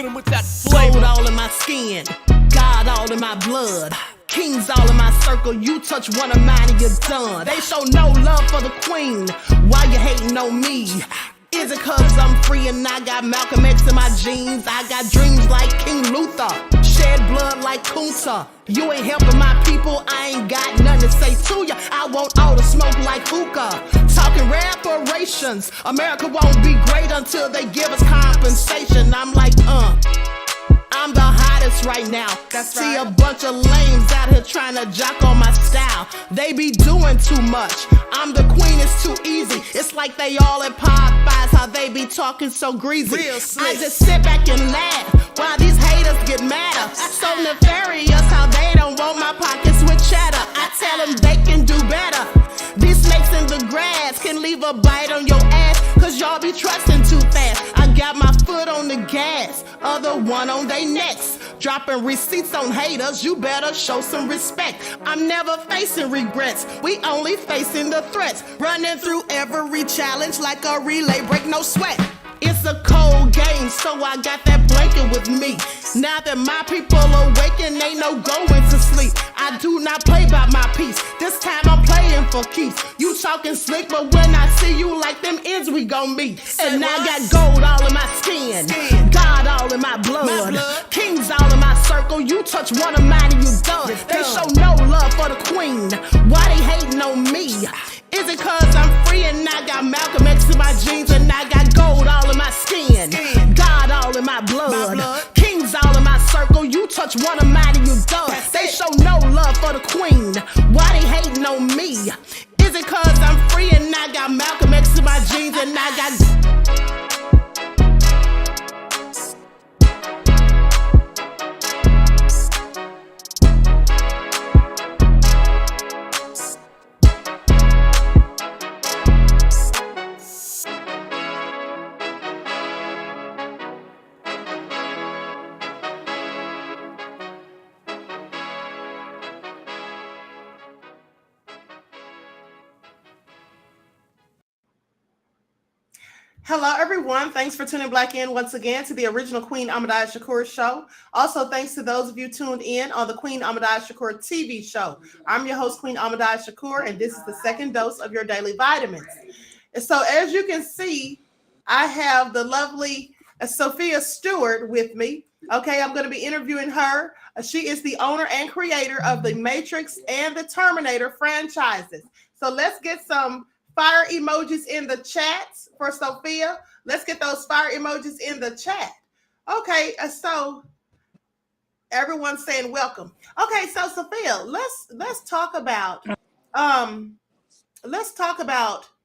hit him with that flavor. Gold all in my skin, God all in my blood. Kings all in my circle, you touch one of mine and you're done. They show no love for the queen, why you hating on me? Is it cause I'm free and I got Malcolm X in my jeans? I got dreams like King Luther, shed blood like Kunta. You ain't helping my people, I ain't got nothing to say to ya. I want all the smoke like hookah. Talking reparations, America won't be great until they give us compensation. I'm like, I'm the hottest right now. That's See right. a bunch of lames out here trying to jock on my style. They be doing too much. I'm the queen, it's too easy. It's like they all at Popeyes, how they be talking so greasy. Real slick. I just sit back and laugh while these haters get madder. So nefarious how they don't want my pockets with cheddar. I tell them they can do better. These snakes in the grass can leave a bite on your ass, cause y'all be trusting too fast. I got my foot on the gas, other one on they necks. Dropping receipts on haters, you better show some respect. I'm never facing regrets, we only facing the threats. Running through every challenge like a relay, break no sweat. It's a cold game, so I got that blanket with me. Now that my people awaken, ain't no going to sleep. I do not play by my piece, this time I'm playing for keeps. You talking slick, but when I see you like them ends, we gon' meet. And I got gold all in my skin, God all in my blood. Kings all in my circle, you touch one of mine and you done. They show no love for the queen, why they hating on me? Is it cause I'm free and I got Malcolm X in my jeans and I got gold all in my skin, God all in my blood. Kings all in my circle, you touch one of mine and you done. They show no love for the queen, why they hating on me? Is it cause I'm free and I got Malcolm X in my jeans and I got... Hello, everyone. Thanks for tuning back in once again to the original Queen Ahmadiyyah Shakur show. Also, thanks to those of you tuned in on the Queen Ahmadiyyah Shakur TV show. I'm your host, Queen Ahmadiyyah Shakur, and this is the second dose of your daily vitamins. And so, as you can see, I have the lovely Sophia Stewart with me. Okay, I'm going to be interviewing her. She is the owner and creator of the Matrix and the Terminator franchises. So let's get some fire emojis in the chat for Sophia. Let's get those fire emojis in the chat. Okay, so everyone's saying welcome. Okay, so Sophia, let's talk about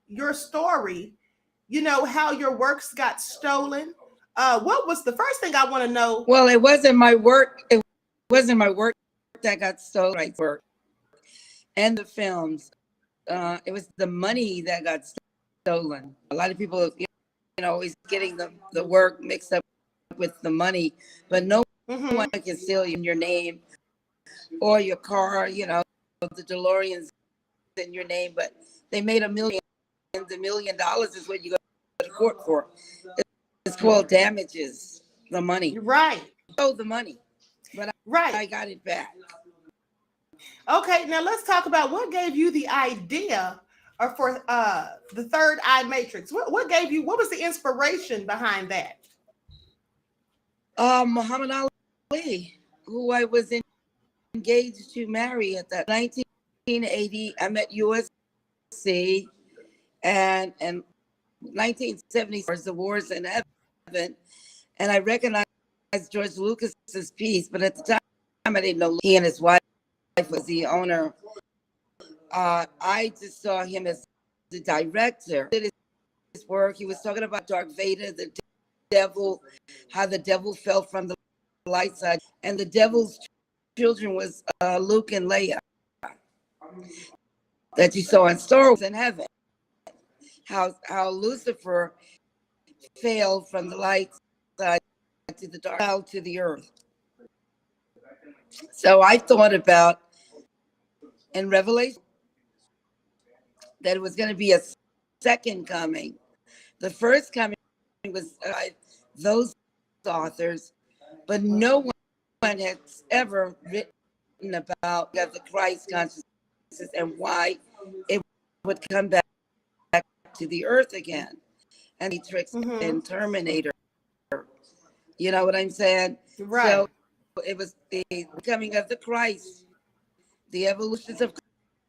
your story. You know, how your works got stolen. What was the first thing I want to know? Well, it wasn't my work. It wasn't my work that got stolen. My work and the films. It was the money that got stolen. A lot of people, always getting the work mixed up with the money, but no one can steal your name or your car. The DeLorean's in your name, but they made $1 million. $1 million is what you go to court for. It's called damages. The money, right? Oh, the money, but I got it back. Okay, now let's talk about what gave you the idea for the Third Eye Matrix. What was the inspiration behind that? Muhammad Ali, who I was engaged to marry at that 1980. I met USC, and 1974 the Wars in Heaven, and I recognized George Lucas's piece, but at the time I didn't know he and his wife was the owner. I just saw him as the director. Did his work. He was talking about Darth Vader, the devil, how the devil fell from the light side, and the devil's children was Luke and Leia that you saw in Star Wars in Heaven. How Lucifer fell from the light side to the dark, fell to the earth. So I thought about in Revelation that it was going to be a second coming. The first coming was those authors, but no one has ever written about the Christ consciousness and why it would come back to the earth again. And Matrix and Terminator. You know what I'm saying? Right. So it was the coming of the Christ, the evolutions of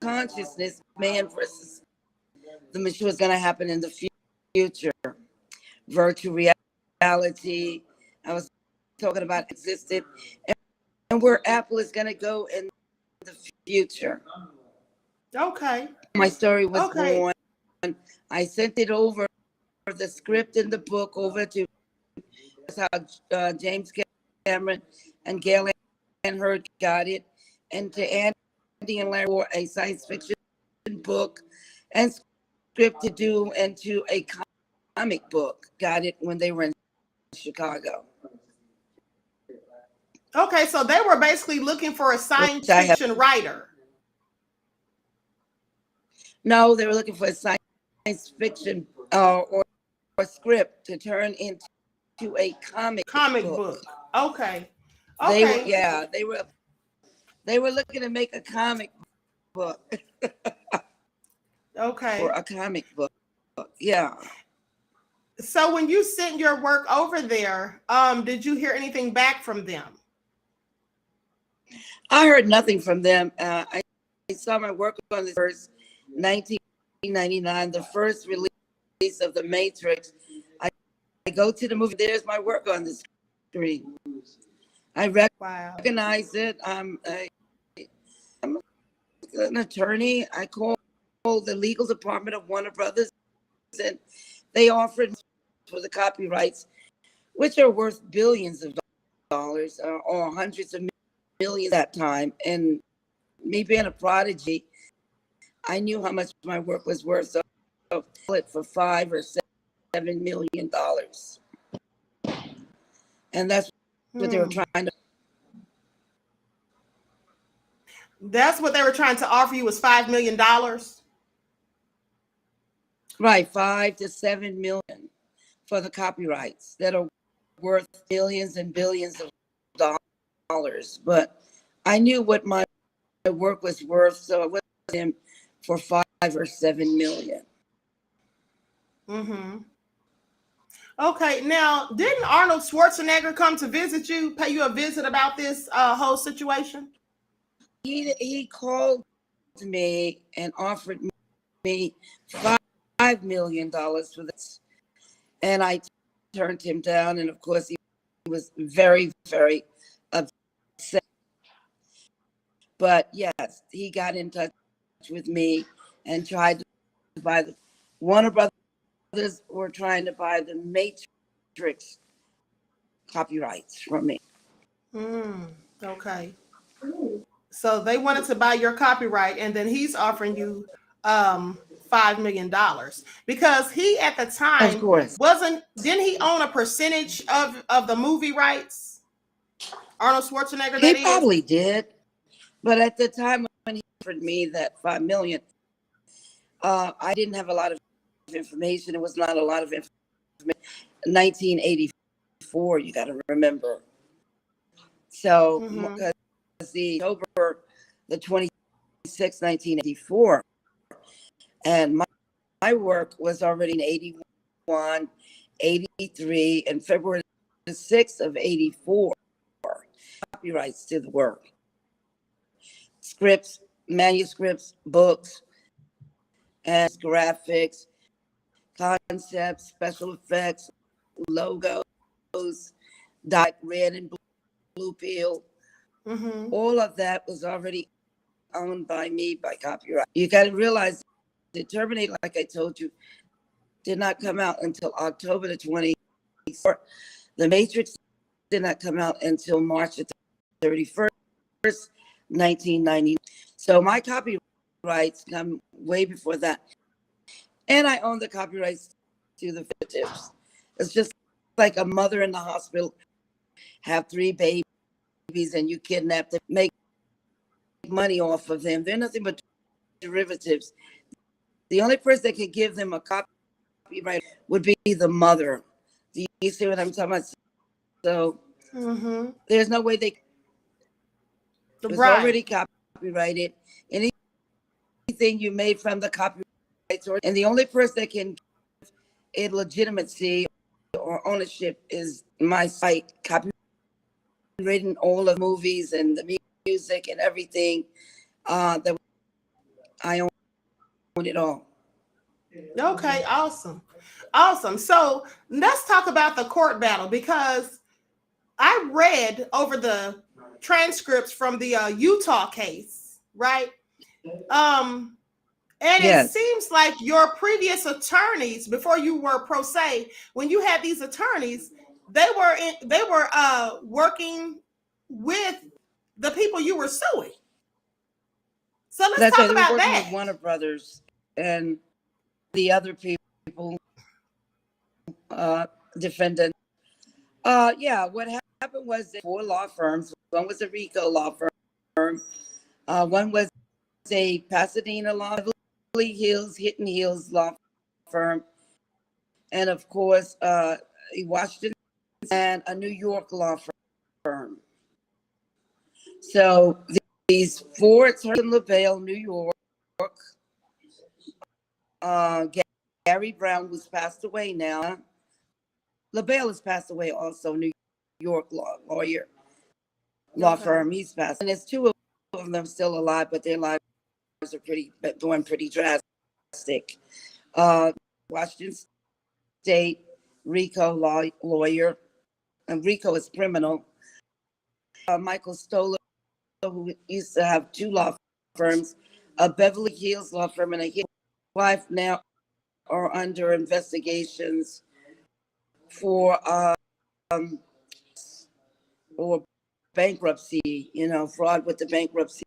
consciousness, man versus the machine was going to happen in the future. Virtual reality. I was talking about existed and where Apple is going to go in the future. Okay. My story was born. I sent it over, the script and the book over to how James Cameron and Gail and Hurd got it, and to Andy and Larry for a science fiction book and script to do into a comic book. Got it when they were in Chicago. Okay, so they were basically looking for a science fiction writer. No, they were looking for a science fiction or script to turn into a comic book. Okay. They were looking to make a comic book. Okay. For a comic book. Yeah. So when you sent your work over there, did you hear anything back from them? I heard nothing from them. I saw my work on the first 1999, the first release of The Matrix. I go to the movie. There's my work on the screen. I recognize it. I'm an attorney. I called the legal department of Warner Brothers, and they offered for the copyrights, which are worth billions of dollars or hundreds of millions at that time. And me being a prodigy, I knew how much my work was worth, so I sold it for $5 or $7 million. And that's what they were trying to. That's what they were trying to offer you, was $5 million? Right, 5 to 7 million for the copyrights that are worth billions and billions of dollars. But I knew what my work was worth, so it was him for 5 or 7 million. Okay, now didn't Arnold Schwarzenegger come to visit you, pay you a visit about this whole situation? He called me and offered me $5 million for this, and I turned him down. And of course, he was very, very upset. But yes, he got in touch with me and tried to buy the Warner Brothers were trying to buy the Matrix copyrights from me. Okay. So they wanted to buy your copyright, and then he's offering you $5 million because he at the time, of course, didn't he own a percentage of the movie rights? Arnold Schwarzenegger, he probably did, but at the time when he offered me that $5 million, I didn't have a lot of information. It was not a lot of information. 1984, you got to remember. So because the October the 26th, 1984, and my work was already in 81, 83, and February the 6th of 84. Copyrights to the work, scripts, manuscripts, books, and graphics, concepts, special effects, logos, dot red and blue peel. All of that was already owned by me by copyright. You got to realize the Terminator, like I told you, did not come out until October the 24th. The Matrix did not come out until March the 31st, 1990. So my copyrights come way before that. And I own the copyrights to the tips. It's just like a mother in the hospital have 3 babies and you kidnap them, make money off of them. They're nothing but derivatives. The only person that could give them a copyright would be the mother. Do you see what I'm talking about? So Mm-hmm. There's no way they. It was Right. already copyrighted. Anything you made from the copyrights, and the only person that can give it legitimacy or ownership is my site, copywritten all of the movies and the music and everything. That I own it all. Okay, awesome. Awesome. So let's talk about the court battle, because I read over the transcripts from the Utah case, right? Um, and it Yes, seems like your previous attorneys, before you were pro se, when you had these attorneys, they were working with the people you were suing. So let's that's right. talk They were about working that. with Warner Brothers and the other people, defendants. Yeah, what happened was that 4 law firms. One was a RICO law firm. One was a Pasadena law, Beverly Hills, Hidden Hills law firm, and of course, a Washington and a New York law firm. So these four, it's in LaVale, New York. Uh, Gary Brown, who's passed away now. LaVale has passed away also, New York law Okay. firm. He's passed. And there's two of them still alive, but their lives are going pretty drastic. Washington State RICO lawyer, and RICO is criminal. Michael Stoller, who used to have two law firms, a Beverly Hills law firm and a his wife, now are under investigations for or bankruptcy, fraud with the bankruptcy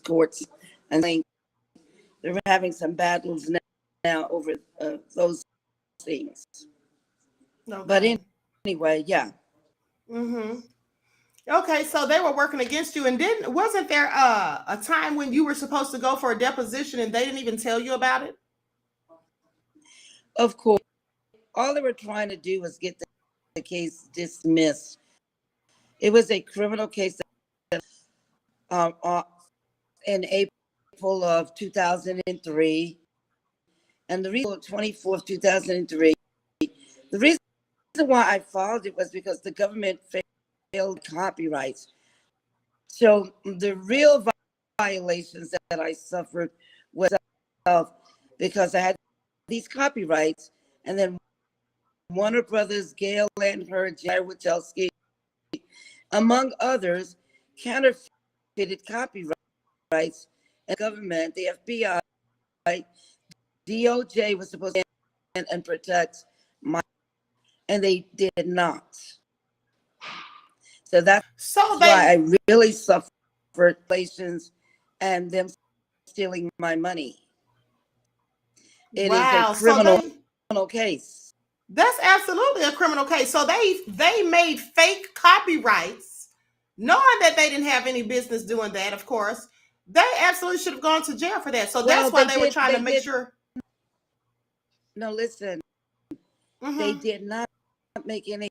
courts, and they're having some battles now over those things. But Okay. anyway, yeah. Mm-hmm. Okay, so they were working against you, and didn't wasn't there a time when you were supposed to go for a deposition and they didn't even tell you about it? Of course, all they were trying to do was get the case dismissed. It was a criminal case um, uh, in April of 2003, and the reason 24th, 2003. The reason why I filed it was because the government failed copyrights. So the real violations that I suffered was because I had these copyrights, and then Warner Brothers, Gail and her, Jerry Wachowski, among others, counterfeited copyrights, and government, the FBI, DOJ was supposed to and protect my, and they did not. So that's So why they I really suffered relations and them stealing my money. It is a Wow, so criminal case. that's absolutely a criminal case. So they made fake copyrights, knowing that they didn't have any business doing that, of course. They absolutely should have gone to jail for that. So Well, that's why they were trying to make sure. no, listen, they Mm-hmm. did not make any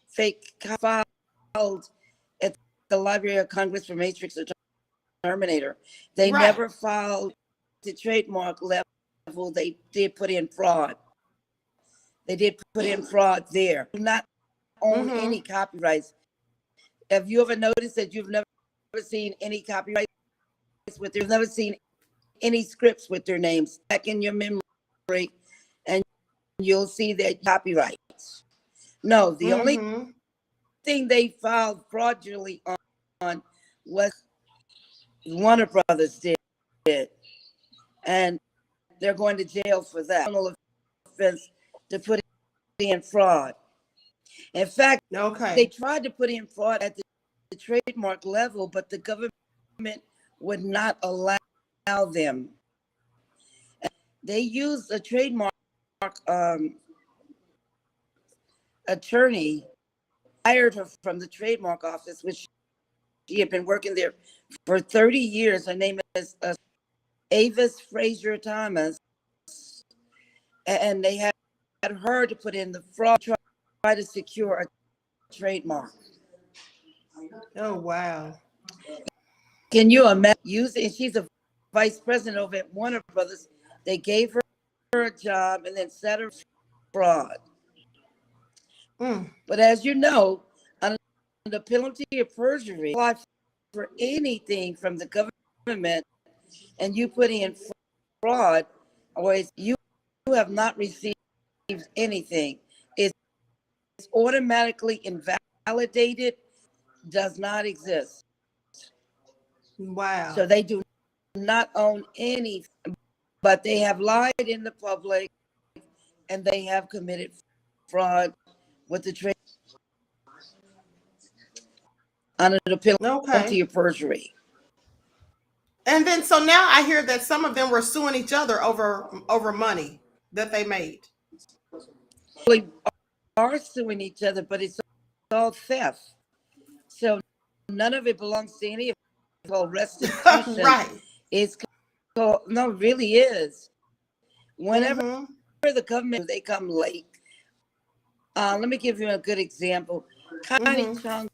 fake filed at the Library of Congress for Matrix or Terminator. They Right. never filed the trademark level. They did put in fraud. They did put in fraud there. Do not own Mm-hmm. any copyrights. Have you ever noticed that you've never seen any copyrights you've never seen any scripts with their names back in your memory, and you'll see that copyrights? No, the only Mm-hmm. thing they filed fraudulently on was Warner Brothers did, and they're going to jail for that. Offense to put in fraud. In fact, they Okay. tried to put in fraud at the trademark level, but the government would not allow them. They used a trademark attorney, hired her from the trademark office, which she had been working there for 30 years. Her name is Avis Frazier Thomas, and they had her to put in the fraud, try to secure a trademark. Oh, wow. Can you imagine using? She's a vice president over at Warner Brothers. They gave her a job and then set her fraud. Mm. But as you know, under the penalty of perjury, apply for anything from the government, and you put in fraud, or you have not received anything. It's automatically invalidated, does not exist. Wow. So they do not own anything, but they have lied in the public and they have committed fraud with the trade under the penalty Okay. of perjury. And then so now I hear that some of them were suing each other over money that they made. They are suing each other, but it's all theft. So none of it belongs to any of it. It's called restitution. Right. It's called, no, it really is. Whenever Mm-hmm. the government, they come late. Let me give you a good example. Connie Mm-hmm. Chung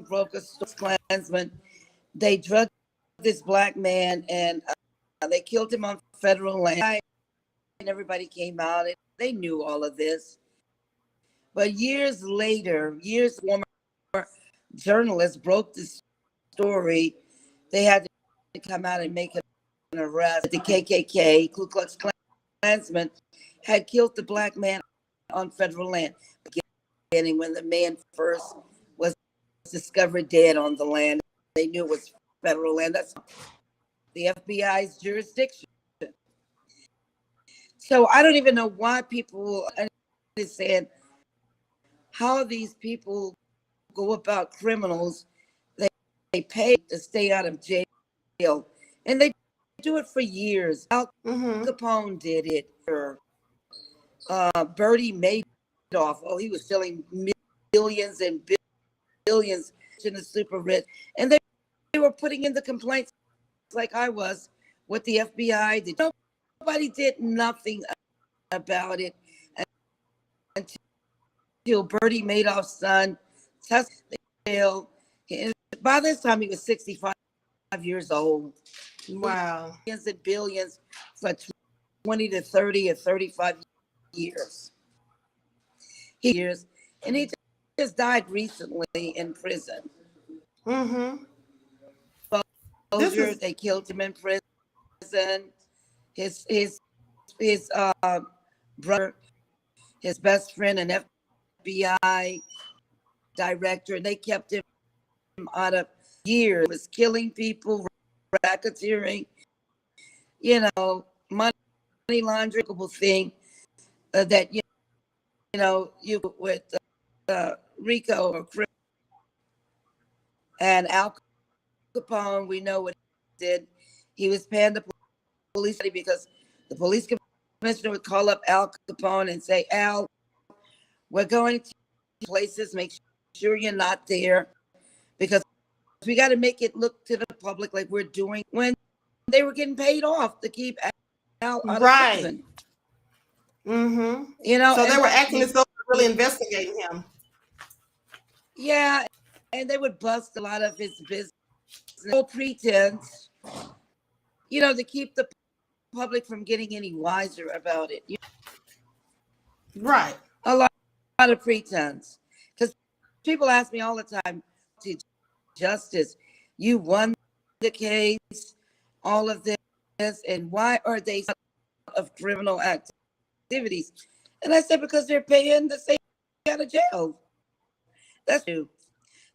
broke a Klansman. They drugged this black man and they killed him on federal land. And everybody came out and they knew all of this. But years later, more journalists broke the story. They had to come out and make an arrest. The KKK, Ku Klux Klansman, had killed the black man on federal land. Beginning when the man first was discovered dead on the land, they knew it was federal land. That's the FBI's jurisdiction. So I don't even know why people understand how these people go about criminals. They pay to stay out of jail, and they do it for years. Al Capone did it. Bertie Madoff, he was selling millions and billions to the super rich, and they were putting in the complaints like I was with the FBI. Nobody did nothing about it until Bertie Madoff's son tested jail. By this time, he was 65 years old. Wow. Billions and billions for 20 to 30 or 35 years. And he just died recently in prison. Mm-hmm. They killed him in prison. His brother, his best friend, an FBI director, they kept him out of years. He was killing people, racketeering, money laundering thing that you with Rico or Chris and Al Capone. We know what he did. He was paying the police because the police commissioner would call up Al Capone and say, "Al, we're going to places. Make sure you're not there because we got to make it look to the public like we're doing." When they were getting paid off to keep Al out of prison. Mm-hmm. So they were acting as though they were really investigating him. Yeah, and they would bust a lot of his business. No pretense, to keep the public from getting any wiser about it. Right. A lot of pretense. Because people ask me all the time, Justice, you won the case, all of this, and why are they of criminal activities? And I said, because they're paying to stay out of jail. That's true.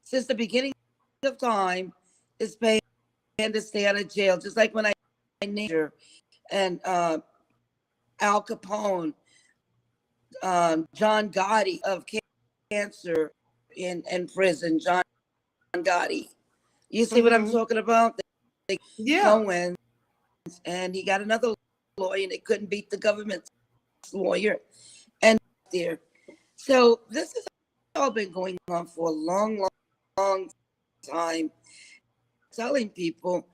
Since the beginning of time, is paying to stay out of jail. Just like when I named and Al Capone, John Gotti of cancer in prison. John Gotti. You see what I'm talking about? Cohen, and he got another lawyer, and they couldn't beat the government's lawyer. And there. So this has all been going on for a long, long time. Telling people,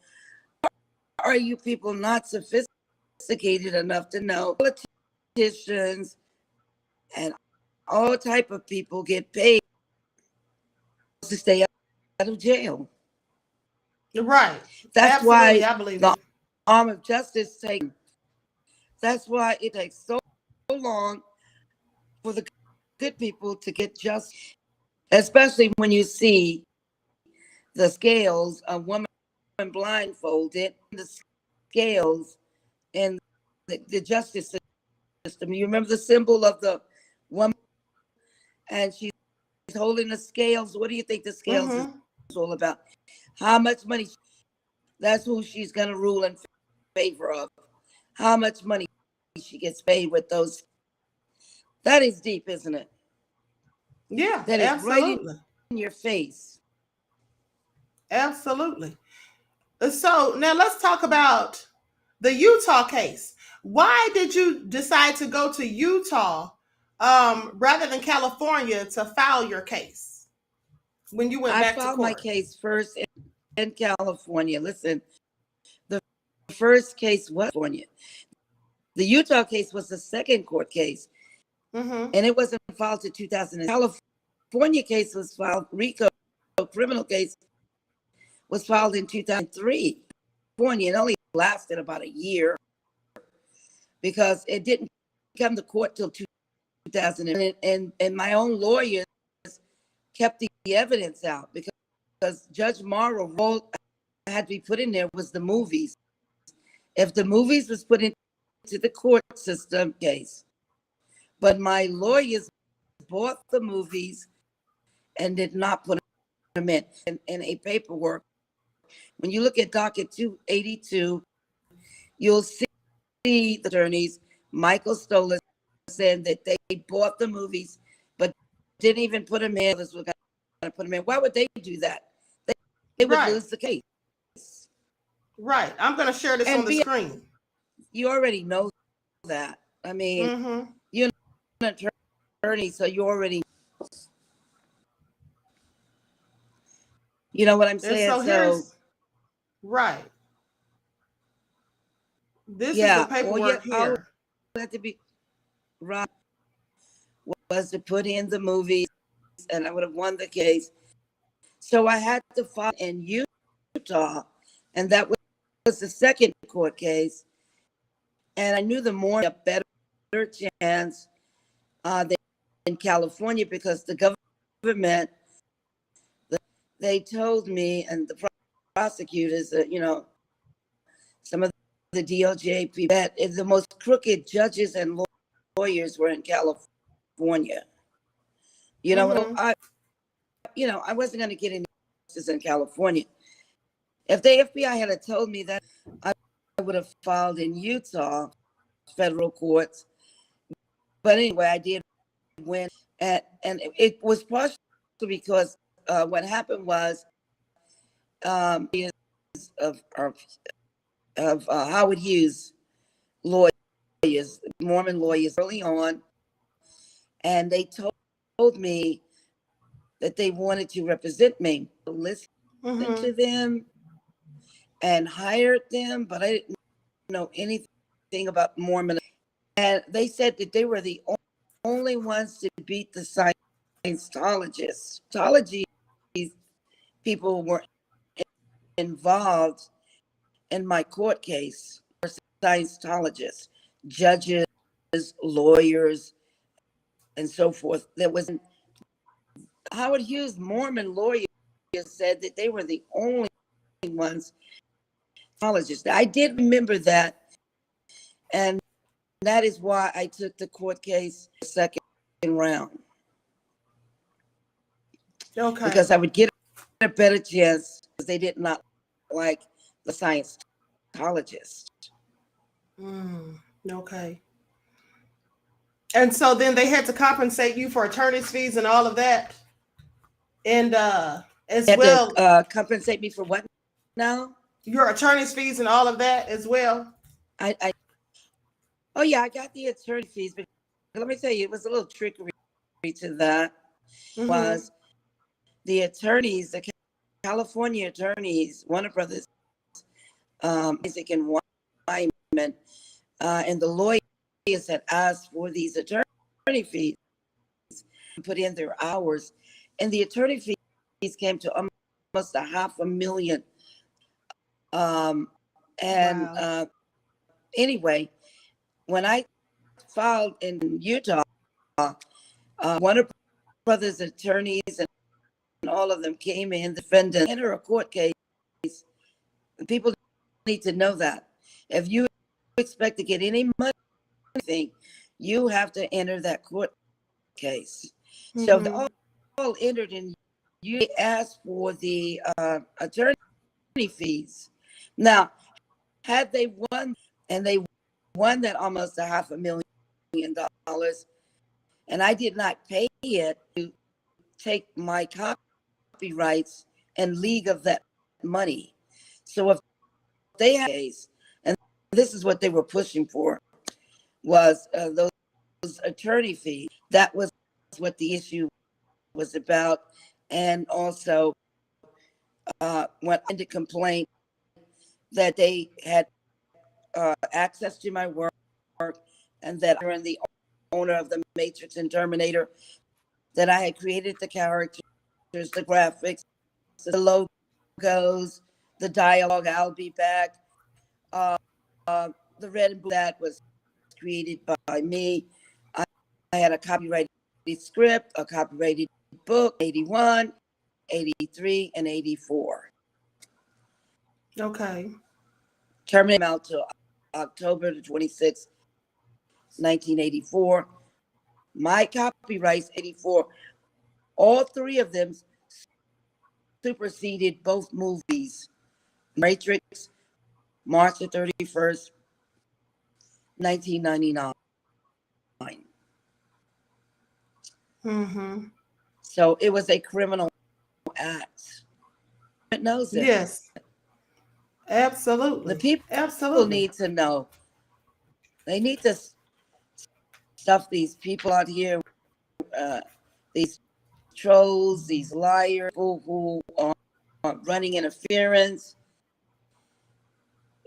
are you people not sophisticated enough to know politicians and all type of people get paid to stay of jail. Right. That's Absolutely, why I believe the it. arm of justice takes. That's why it takes so long for the good people to get justice, especially when you see the scales, a woman blindfolded, the scales in the justice system. You remember the symbol of the woman, and she's holding the scales. What do you think the scales is all about? How much money? That's who she's going to rule in favor of. How much money she gets paid with those. That is deep, isn't it? Yeah, That is right absolutely. in your face. Absolutely. So now let's talk about the Utah case. Why did you decide to go to Utah rather than California to file your case when you went I back to filed my court? case first in California. Listen, the first case was California. The Utah case was the second court case, and it wasn't filed to 2000. California case was filed, RICO criminal case was filed in 2003. California, it only lasted about a year because it didn't come to court till 2000. And my own lawyers kept the evidence out because Judge Morrow had to be put in there was the movies. If the movies was put into the court system case, but my lawyers bought the movies and did not put them in a paperwork. When you look at docket 282, you'll see the attorneys, Michael Stoller, saying that they bought the movies, but didn't even put them in. We're going to put them in. Why would they do that? They would lose the case. Right. I'm going to share this on the screen. You already know that. I mean, you're an attorney, so you already, you know what I'm saying? So right. This is the paperwork here. Had to be right. Was to put in the movies, and I would have won the case. So I had to file in Utah, and that was the second court case. And I knew the more a better chance than in California because the government, they told me, and the prosecutors, you know, some of the DOJ people, that the most crooked judges and lawyers were in California. You know, I wasn't going to get any justice in California. If the FBI had told me that, I would have filed in Utah federal courts. But anyway, I did win, and it was partially because what happened was of Howard Hughes lawyers, Mormon lawyers, early on, and they told me that they wanted to represent me. Listen to them and hired them, but I didn't know anything about Mormon. And they said that they were the only ones to beat the Scientologists. Scientology people were involved in my court case. Scientologists, judges, lawyers, and so forth. There was Howard Hughes Mormon lawyers said that they were the only ones. I did remember that, and that is why I took the court case the second round. Okay. Because I would get a better chance because they did not like the Scientologists. Okay. And so then they had to compensate you for attorney's fees and all of that. And as well, compensate me for what now? Your attorney's fees and all of that as well. Oh yeah, I got the attorney fees, but let me tell you, it was a little trickery to that. Was the attorneys, the California attorneys, Warner Brothers, Isaac and Wyman, and the lawyers had asked for these attorney fees, put in their hours, and the attorney fees came to almost $500,000. And Wow. Anyway, when I filed in Utah, Warner Brothers attorneys and all of them came in, defendant, enter a court case. People need to know that if you expect to get any money, you have to enter that court case. So they all entered, and you asked for the attorney fees. Now, had they won, and they won that almost $500,000, and I did not pay it to take my copyrights and league of that money. So if they had a case, and this is what they were pushing for, was those attorney fees. That was what the issue was about. And also went into complaint that they had access to my work, and that I am the owner of the Matrix and Terminator, that I had created the characters, the graphics, the logos, the dialogue, I'll be back. The red and blue that was created by me. I had a copyrighted script, a copyrighted book, 81, 83, and 84. Okay. Terminated out to October the 26th, 1984. My copyrights, 84. All three of them superseded both movies. Matrix, March the 31st, 1999. So it was a criminal act. It knows it. Yes. Absolutely. The people Absolutely need to know. They need to stuff these people out here, these trolls, these liars, who are running interference.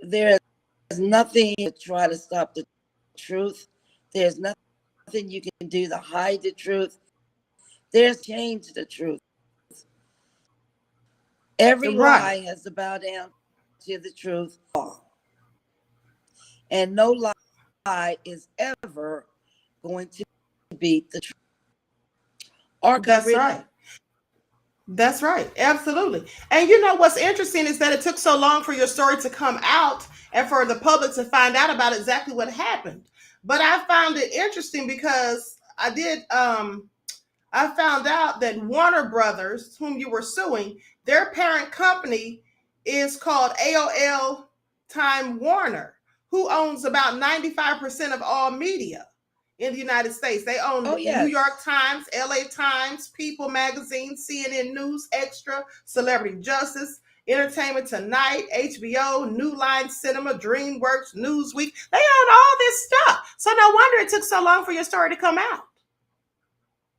There is nothing to try to stop the truth. There's nothing you can do to hide the truth. There's change the truth. Every lie has to bow down to the truth. And no lie is ever going to beat the truth. That's right. That's right. Absolutely. And you know what's interesting is that it took so long for your story to come out and for the public to find out about exactly what happened. But I found it interesting because I found out that Warner Brothers, whom you were suing, their parent company is called AOL Time Warner, who owns about 95% of all media in the United States. They own New York Times, LA Times, People Magazine, CNN News, Extra, Celebrity Justice, Entertainment Tonight, HBO, New Line Cinema, DreamWorks, Newsweek. They own all this stuff. So no wonder it took so long for your story to come out.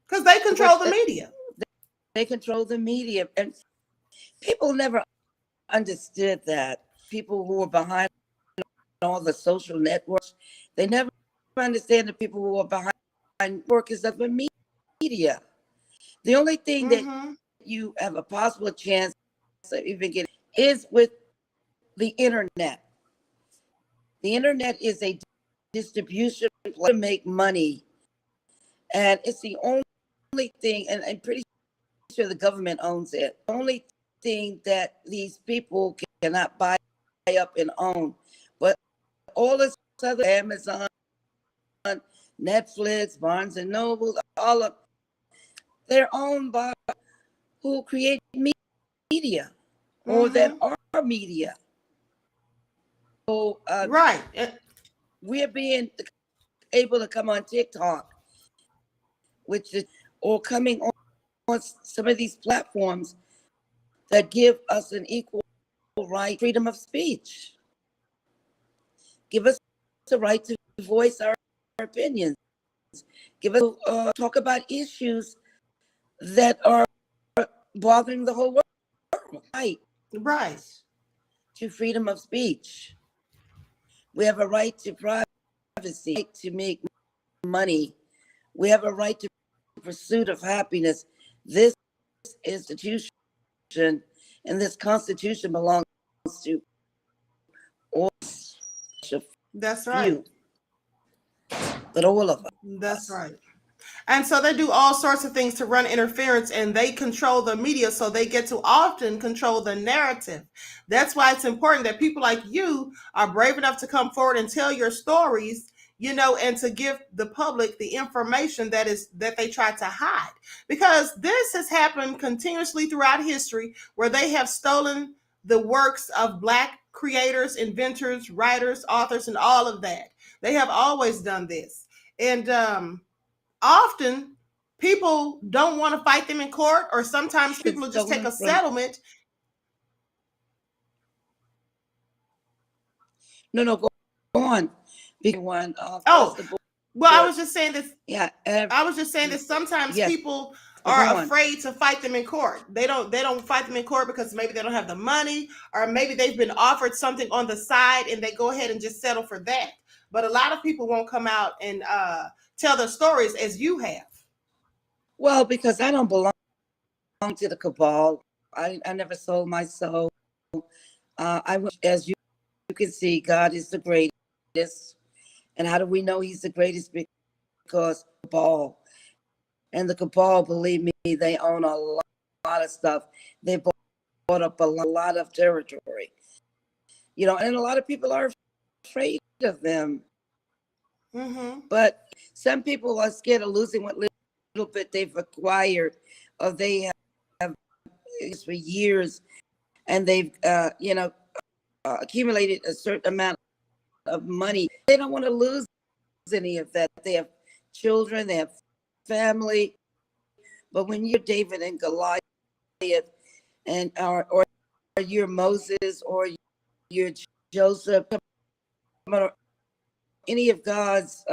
Because they control the media. They control the media. And people never understood that. People who were behind all the social networks, they never understand the people who are behind workers of the media. The only thing that you have a possible chance of even getting is with the internet. The internet is a distribution place to make money. And it's the only thing, and I'm pretty sure the government owns it. The only thing that these people cannot buy up and own. But all this other, Amazon, Netflix, Barnes and Noble, all of, they're owned by who create media or that are media. So we're being able to come on TikTok, which is, or coming on some of these platforms that give us an equal right, freedom of speech. Give us the right to voice our opinions. Give us talk about issues that are bothering the whole world. Right. To freedom of speech. We have a right to privacy, right to make money. We have a right to pursuit of happiness. This institution And this Constitution belongs to all, a That's right. few, but all of That's us. right. And so they do all sorts of things to run interference, and they control the media, so they get to often control the narrative. That's why it's important that people like you are brave enough to come forward and tell your stories, and to give the public the information that they try to hide. Because this has happened continuously throughout history, where they have stolen the works of Black creators, inventors, writers, authors, and all of that. They have always done this. And often people don't want to fight them in court, or sometimes people It's will just take stolen a from. settlement. No, go on. One Oh, the well, I board. was just saying this. Yeah. I was just saying that sometimes Yes. people Go are on. afraid to fight them in court. They don't fight them in court because maybe they don't have the money, or maybe they've been offered something on the side and they go ahead and just settle for that. But a lot of people won't come out and tell their stories as you have. Well, because I don't belong to the cabal. I never sold my soul. As you can see, God is the greatest. And how do we know he's the greatest? Because the cabal. And the cabal, believe me, they own a lot of stuff. They bought up a lot of territory. And a lot of people are afraid of them. Mm-hmm. But some people are scared of losing what little bit they've acquired, or they have for years, and they've accumulated a certain amount of money. They don't want to lose any of that. They have children, they have family. But when you're David and Goliath, and or you're Moses, or you're Joseph, any of God's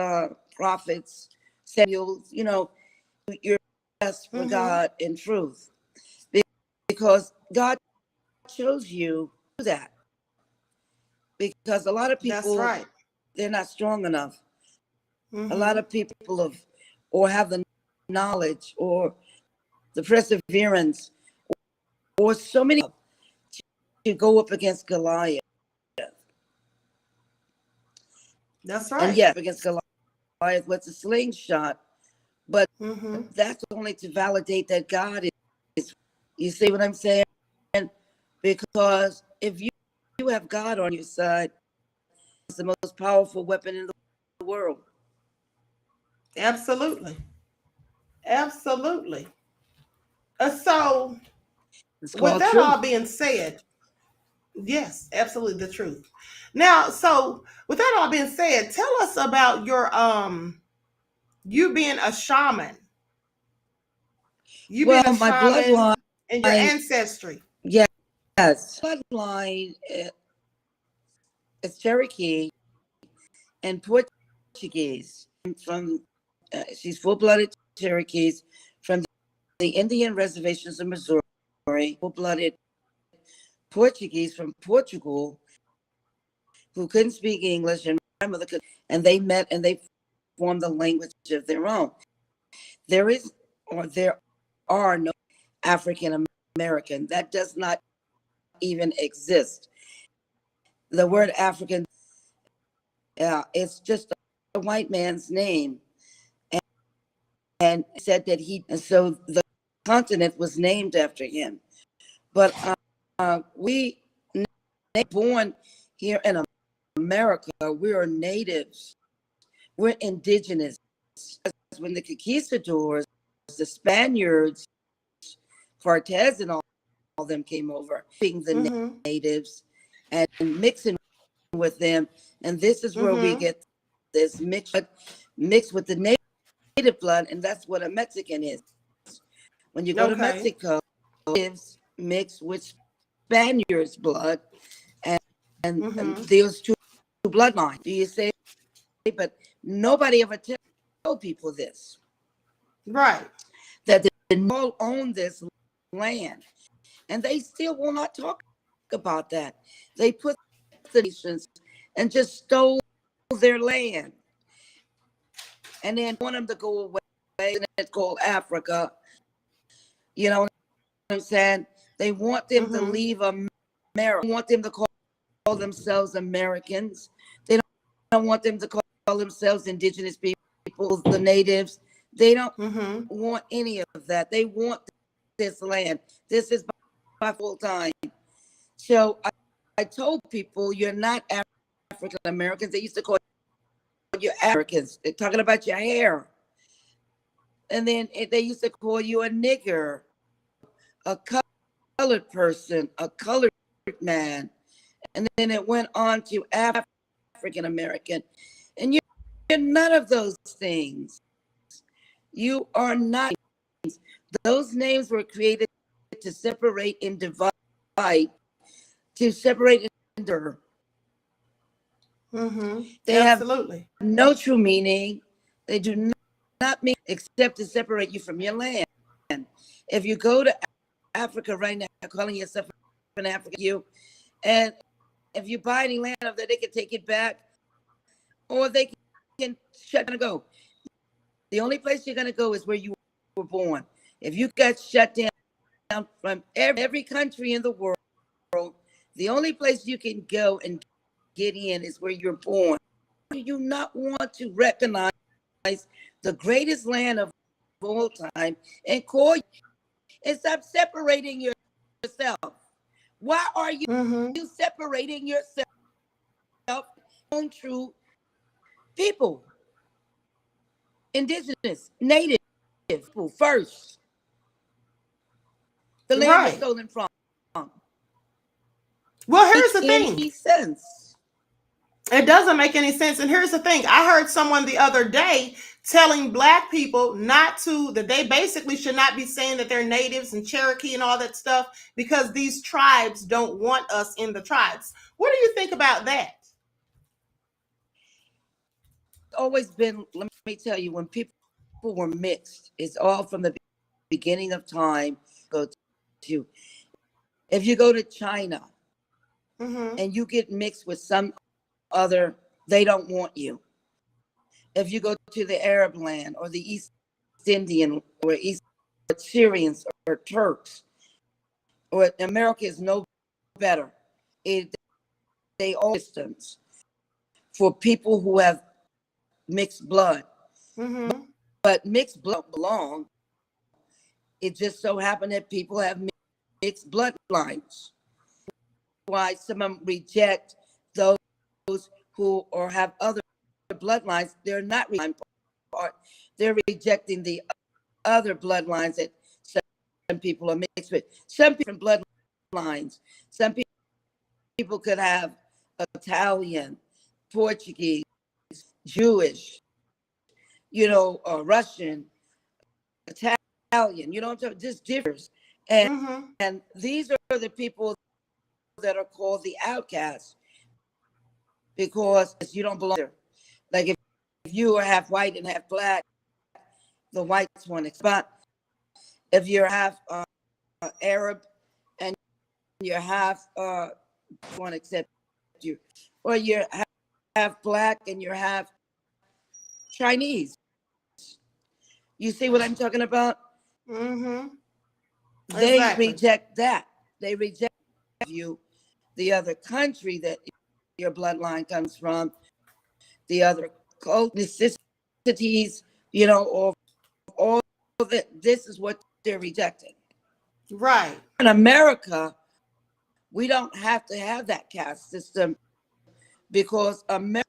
prophets, Samuel, you're best for God in truth, because God chose you to do that. Because a lot of people, That's right. they're not strong enough. Mm-hmm. A lot of people have the knowledge or the perseverance or so many to go up against Goliath. That's right. And yes, against Goliath with a slingshot, but that's only to validate that God is. You see what I'm saying? Because if you have God on your side, it's the most powerful weapon in the world. Absolutely. Absolutely. So, with that truth. all being said, yes, absolutely the truth. Now, so with that all being said, tell us about your you being a shaman. You being a My shaman bloodline and your ancestry. Yes, bloodline is Cherokee and Portuguese. From she's full-blooded Cherokees from the Indian reservations of Missouri, full-blooded Portuguese from Portugal, who couldn't speak English, and my mother could, and they met and they formed a language of their own. There are no African American. That does not even exist. The word African, it's just a white man's name, and said that and so the continent was named after him. But we born here in America, we are natives, we're indigenous. When the conquistadors, the Spaniards, Cortez, and all them came over, being the natives and mixing with them, and this is where we get this mix with the native blood, and that's what a Mexican is. When you go to Mexico, natives mix with Spaniards' blood, and those two bloodlines. Do you say? But nobody ever told people this, right? That they all own this land, and they still will not talk about that. They put the nations and just stole their land, and then want them to go away, and it's called Africa. You know what I'm saying? They want them to Mm-hmm. leave America. They want them to call themselves Americans. They don't want them to call themselves indigenous people, the natives. They don't Mm-hmm. want any of that. They want this land. This is my full time. So I told people, you're not African Americans. They used to call you Africans. They're talking about your hair. And then they used to call you a nigger, a colored person, a colored man. And then it went on to African American. And you're none of those things. You are not. Those names were created to separate and divide, to separate and divide. Mm-hmm. They have Absolutely. no true meaning. They do not mean except to separate you from your land. If you go to Africa right now, calling yourself an African, and if you buy any land of that, they can take it back, or they can shut down and go. The only place you're going to go is where you were born. If you got shut down from every country in the world, the only place you can go and get in is where you're born. Do you not want to recognize the greatest land of all time and call and stop separating yourself? Why are you Mm-hmm. separating yourself from true people? Indigenous, native people first. The land was Right. stolen from. Well, here's Makes the thing. any sense? It doesn't make any sense. And here's the thing. I heard someone the other day telling black people not to, that they basically should not be saying that they're natives and Cherokee and all that stuff because these tribes don't want us in the tribes. What do you think about that? It's always been, let me tell you, when people were mixed, it's all from the beginning of time. Go to, if you go to China Mm-hmm. and you get mixed with some other, they don't want you. If you go to the Arab land or the East Indian or East Syrians or Turks, or America is no better. They all systems for people who have mixed blood. Mm-hmm. But mixed blood belong. It just so happened that people have mixed bloodlines. Why some of them reject those who or have other bloodlines? They're not part. They're rejecting the other bloodlines that some people are mixed with. Some different bloodlines. Some people could have Italian, Portuguese, Jewish, Russian, Italian. You know what I'm talking? Just differs. And Mm-hmm. and these are the people that are called the outcasts because you don't belong there. Like if you are half white and half black, the whites won't accept. If you're half Arab and you're half won't accept you, or you're half black and you're half Chinese. You see what I'm talking about? Mm-hmm. They Exactly. reject that. They reject you, the other country that your bloodline comes from, the other ethnicities, or all of it. This is what they're rejecting. Right. In America, we don't have to have that caste system because America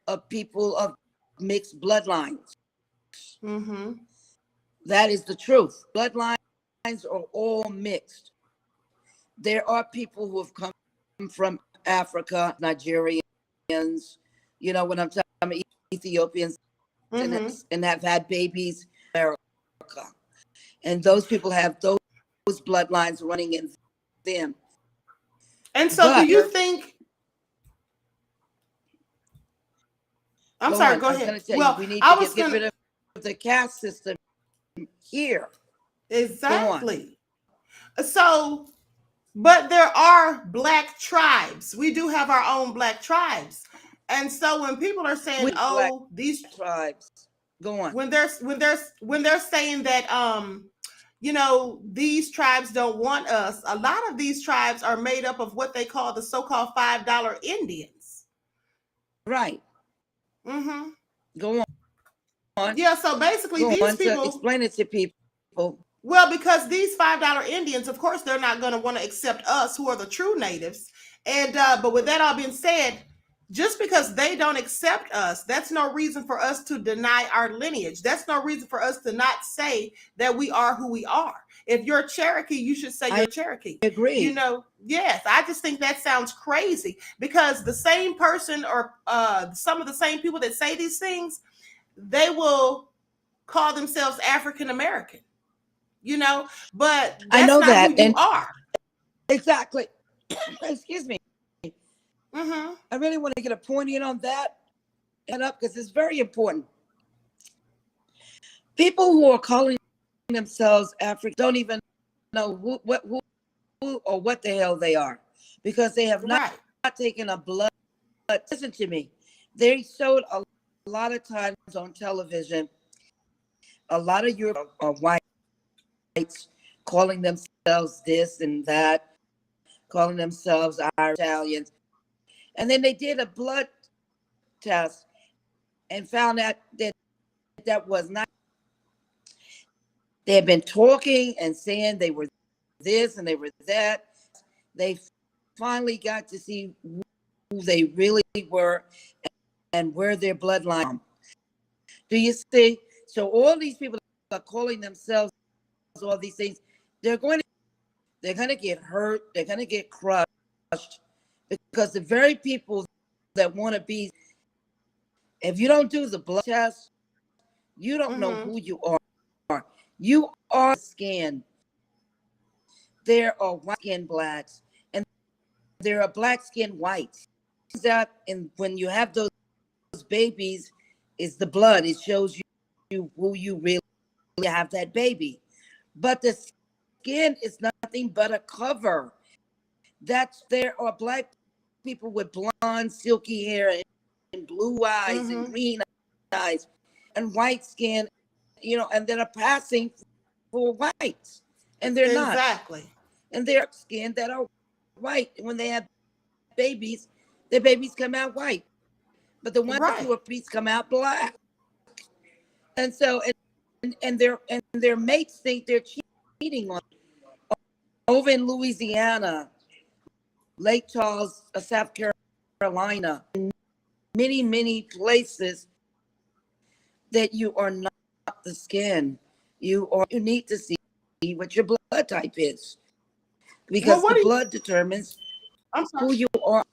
are people of mixed bloodlines. Mm-hmm. That is the truth. Bloodlines are all mixed. There are people who have come from Africa, Nigerians, when I'm talking about Ethiopians, Mm-hmm. and have had babies in America. And those people have those bloodlines running in them. And so do But you think, I'm go sorry, on. go I was going ahead. to tell you, Well, we need I to was get going rid to, of the caste system here. Go on. exactly. So, but there are black tribes. We do have our own black tribes. And so when people are saying, We black "Oh, these," tribes. Go on. when they're saying that these tribes don't want us. A lot of these tribes are made up of what they call the so-called $5 Indians. Right. Mm-hmm. Go on. Yeah, so basically Go these on. So people, explain it to people. well, because these $5 Indians, of course, they're not going to want to accept us who are the true natives. And but with that all being said, just because they don't accept us, that's no reason for us to deny our lineage. That's no reason for us to not say that we are who we are. If you're Cherokee, you should say you're I Cherokee. agree. Yes, I just think that sounds crazy because the same person or some of the same people that say these things, they will call themselves African American, but I that's know not who that. you And are. exactly. Excuse me. Mm-hmm. I really want to get a point in on that and up because it's very important. People who are calling themselves African don't even know who or what the hell they are because they have not Right. taken a blood. Listen to me. They showed a lot of times on television, a lot of Europe or whites calling themselves this and that, calling themselves Irish Italians. And then they did a blood test and found out that that was not. They had been talking and saying they were this and they were that. They finally got to see who they really were and where their bloodline from. Do you see? So all these people are calling themselves all these things. They're going to get hurt. They're going to get crushed because the very people that want to be, if you don't do the blood test, you don't know Mm-hmm. who you are. You are skin. There are white skin blacks, and there are black skin whites. That and when you have those babies, is the blood. It shows you who you really have that baby. But the skin is nothing but a cover. There are black people with blonde, silky hair and blue eyes and Mm-hmm. green eyes and white skin, and that are passing for whites, and they're not. Exactly. And they're skin that are white. When they have babies, their babies come out white, but the ones Right. who are beats come out black. And so, and their mates think they're cheating on. Over in Louisiana, Lake Charles, South Carolina, many places that you are not the skin. You need to see what your blood type is Well, because what the do you? blood determines I'm sorry. who you are.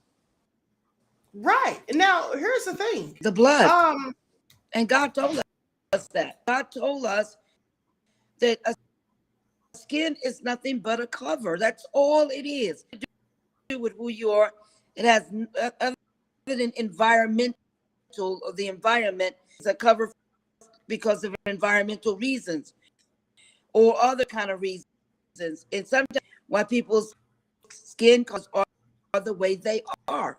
Right. Now, here's the thing. The blood. Um. And God told us that. God told us that a skin is nothing but a cover. That's all it is. To do with who you are. It has other than environmental, or the environment is a cover because of environmental reasons or other kind of reasons. And sometimes why people's skin colors are the way they are.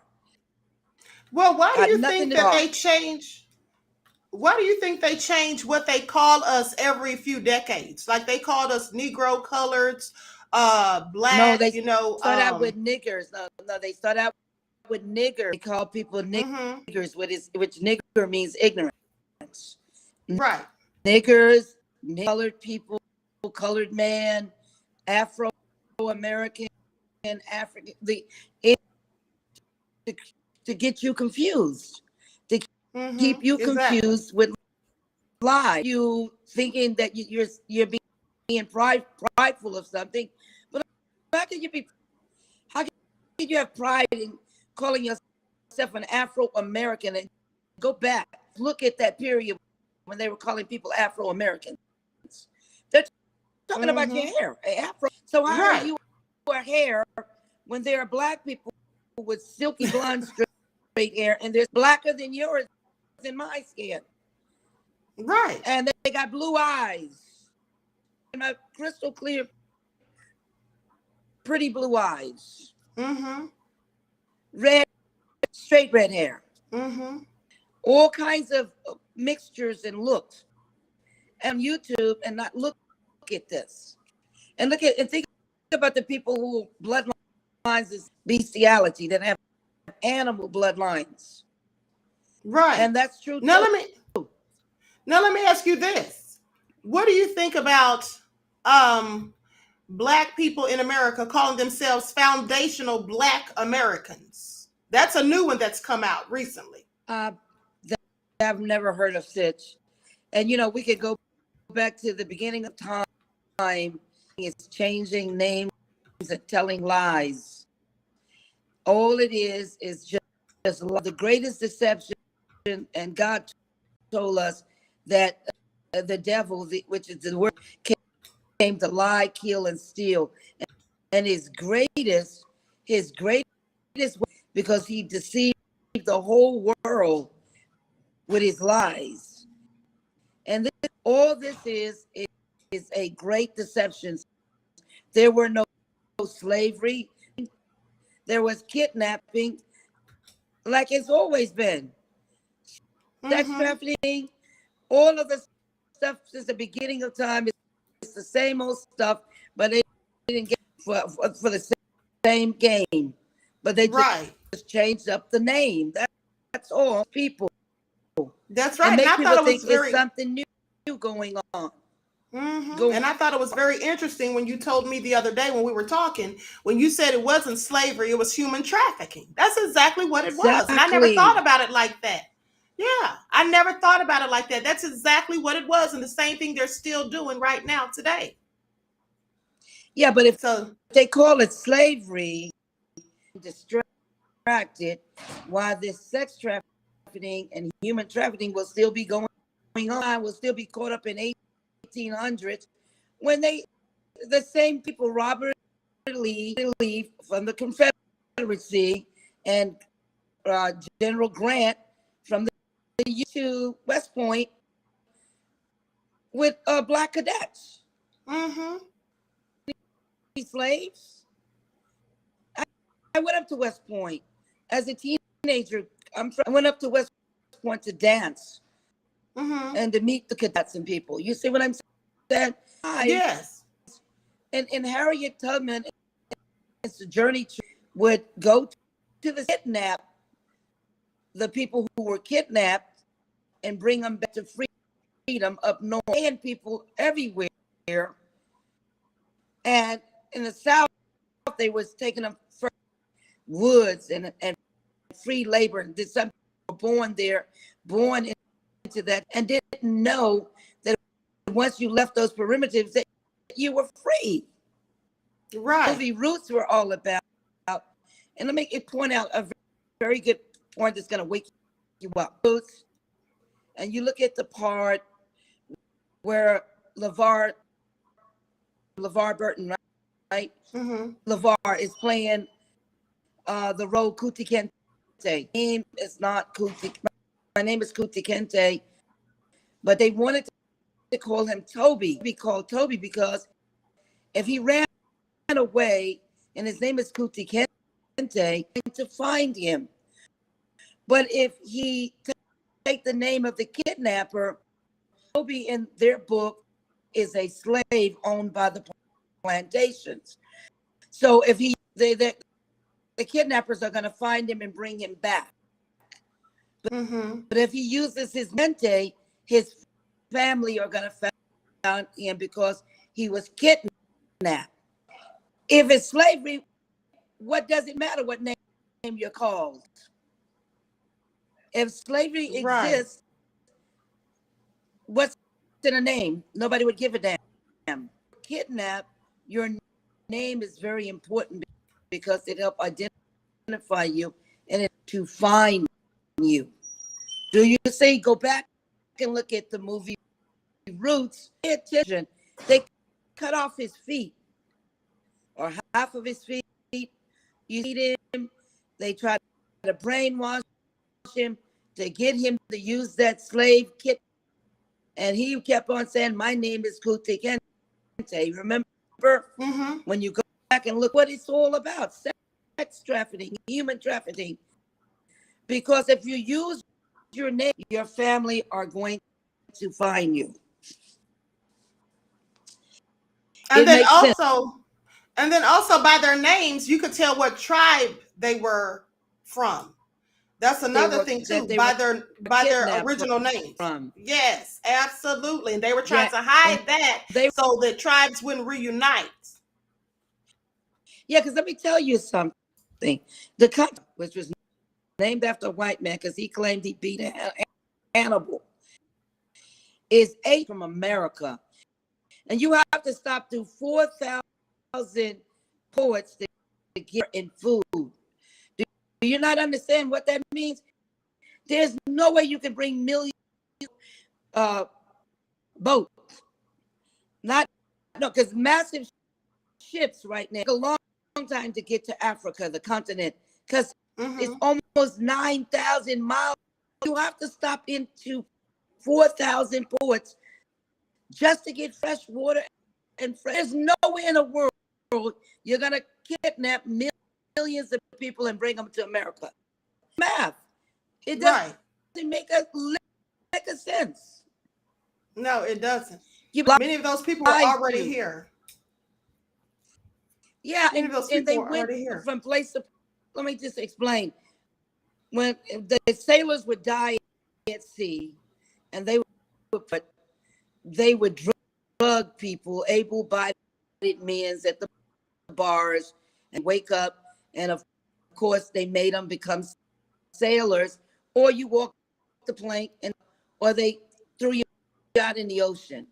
Well, why do Got you nothing think to that do. they change? Why do you think they change what they call us every few decades? Like they called us Negro coloreds, No, black. they start out with niggers. No, they start out with niggers. They call people Mm-hmm. niggers, which nigger means ignorance. Right. Niggers, colored people, colored man, Afro American, African. To, to get you confused, to keep Mm-hmm. you Exactly. confused with lies. You thinking that you're being prideful of something, but how can you be? How can you have pride in calling yourself an Afro American? And go back, look at that period when they were calling people Afro Americans. They're talking about your Mm-hmm. hair, Afro. So how are Right. you a hair when there are black people with silky blonde straight hair and they're blacker than yours in my skin? Right. And they got blue eyes and my crystal clear, pretty blue eyes, Mm-hmm. red, straight red hair, Mm-hmm. all kinds of mixtures and looks. And YouTube and not look at this. And think about the people who bloodlines is bestiality, that have animal bloodlines. Right. And that's true Now too. let me ask you this. What do you think about Black people in America calling themselves foundational Black Americans? That's a new one that's come out recently. I've never heard of such. And we could go back to the beginning of time. It's changing names and telling lies. All it is just the greatest deception. And God told us that the devil, which is the word, came to lie, kill, and steal. And his greatest because he deceived the whole world with his lies. And all this is a great deception. There were no slavery. There was kidnapping, like it's always been. Sex trafficking, all of the stuff since the beginning of time. It's the same old stuff, but they didn't get for the same game. But they just changed up the name. That's all, people. That's right. And make I people thought it think was very it's something new going on. And I thought it was very interesting when you told me the other day when we were talking, when you said it wasn't slavery, it was human trafficking. That's exactly what it was. And I never thought about it like that. Yeah, I never thought about it like that. That's exactly what it was. And the same thing they're still doing right now today. Yeah, but if they call it slavery, distracted, while this sex trafficking and human trafficking will still be going on, will still be caught up in 1800s, when the same people, Robert Lee from the Confederacy and General Grant from the to West Point with black cadets. Slaves. I went up to West Point as a teenager. I went up to West Point to dance and to meet the cadets and people. You see what I'm saying? Yes. And Harriet Tubman, it's a journey would go to the kidnap the people who were kidnapped and bring them back to freedom up north, and people everywhere. And in the South, they was taking them for woods and free labor. And some people were born into that, and didn't know that once you left those perimeters, that you were free. Right. Movie Roots were all about. And let me point out a very good point that's going to wake you up. Roots, and you look at the part where LeVar Burton, right? LeVar is playing the role Kuti Kente. Name is not Kuti. My name is Kuti Kente, but they wanted to call him Toby. Be called Toby because if he ran away and his name is Kuti Kente, to find him. But if he take the name of the kidnapper, Toby in their book is a slave owned by the plantations. So if the kidnappers are going to find him and bring him back. But if he uses his mente, his family are going to find him because he was kidnapped. If it's slavery, what does it matter what name you're called? If slavery exists, what's in a name? Nobody would give a damn. Kidnap, your name is very important because it helps identify you and it to find you. Do you see? Go back and look at the movie Roots. Pay attention. They cut off his feet or half of his feet. You see him. They try to brainwash him to get him to use that slave kit, and he kept on saying, "My name is Kuti Kente." Remember when you go back and look what it's all about: sex trafficking, human trafficking. Because if you use your name, your family are going to find you. And It then makes sense. also, and then also by their names, you could tell what tribe they were from. That's another thing too. They were By their kidnapped original names. from. Yes, absolutely. And they were trying Yeah, to hide and that they so that tribes wouldn't reunite. yeah, because let me tell you something. The country, which was named after a white man because he claimed he beat Hannibal, is from America. And you have to stop through 4,000 ports to get in food. Do you not understand what that means? There's no way you can bring millions boats. Not no, because massive ships right now. Take a long time to get to Africa, the continent, because it's almost 9,000 miles. You have to stop into 4,000 ports just to get fresh water and fresh. There's nowhere in the world you're gonna kidnap millions of people and bring them to America. Math, it doesn't make a sense. No, it doesn't. Many of those people are already here. Yeah, Many of those people they are went already here. from place to. Let me just explain. When the sailors would die at sea, and they would drug people, able-bodied men at the bars, and wake up, and of course they made them become sailors, or you walk the plank, or they threw you out in the ocean.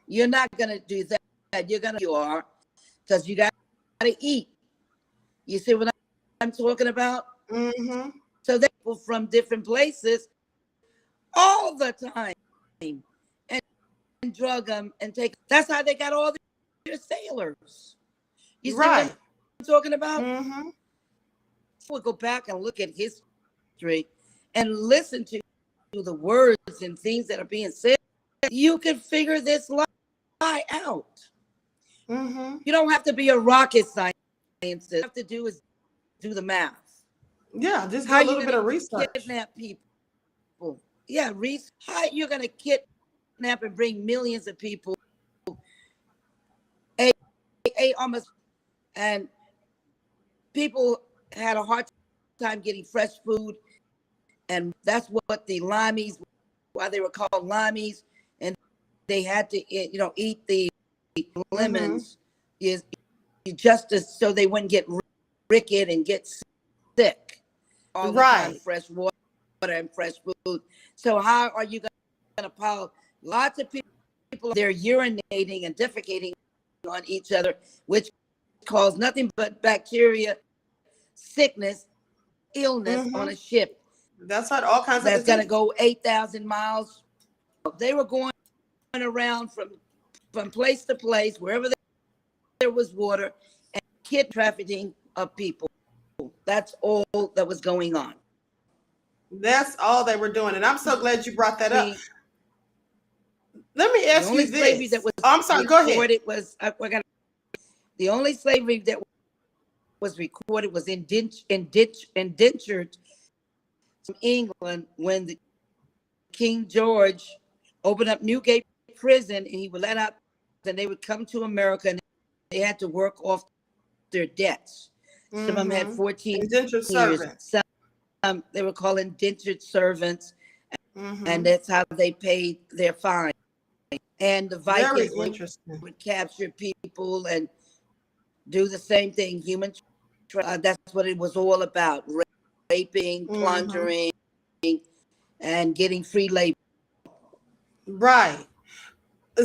You're not gonna do that. You are, because you got to eat. You see what I'm talking about? So they people from different places all the time and drug them and take. That's how they got all their sailors. You see what I'm talking about? We'll go back and look at history and listen to the words and things that are being said. You can figure this lie out. You don't have to be a rocket scientist. All you have to do is do the math. Yeah, just do a little bit of research. Kidnap people. Yeah, how you're going to kidnap and bring millions of people, almost, and people had a hard time getting fresh food, and that's what the limeys, why they were called limeys, and they had to, eat the lemons, is just so they wouldn't get rickety and get sick. All the time, fresh water and fresh food. So how are you going to follow? Lots of people, they're urinating and defecating on each other, which cause nothing but bacteria, sickness, illness on a ship. That's what all kinds of that's going to go 8,000 miles. They were going around from place to place, wherever there was water, and kid trafficking of people. That's all that was going on. That's all they were doing. And I'm so glad you brought that up. Let me ask you this. I'm sorry, go ahead. The only slavery that was recorded was indentured from England when the King George opened up Newgate prison, and he would let out, and they would come to America, and they had to work off their debts. Some of them had 14 indentured servants. Some they were called indentured servants, and that's how they paid their fine. And the Vikings would capture people and do the same thing. That's what it was all about: raping, plundering, and getting free labor. Right.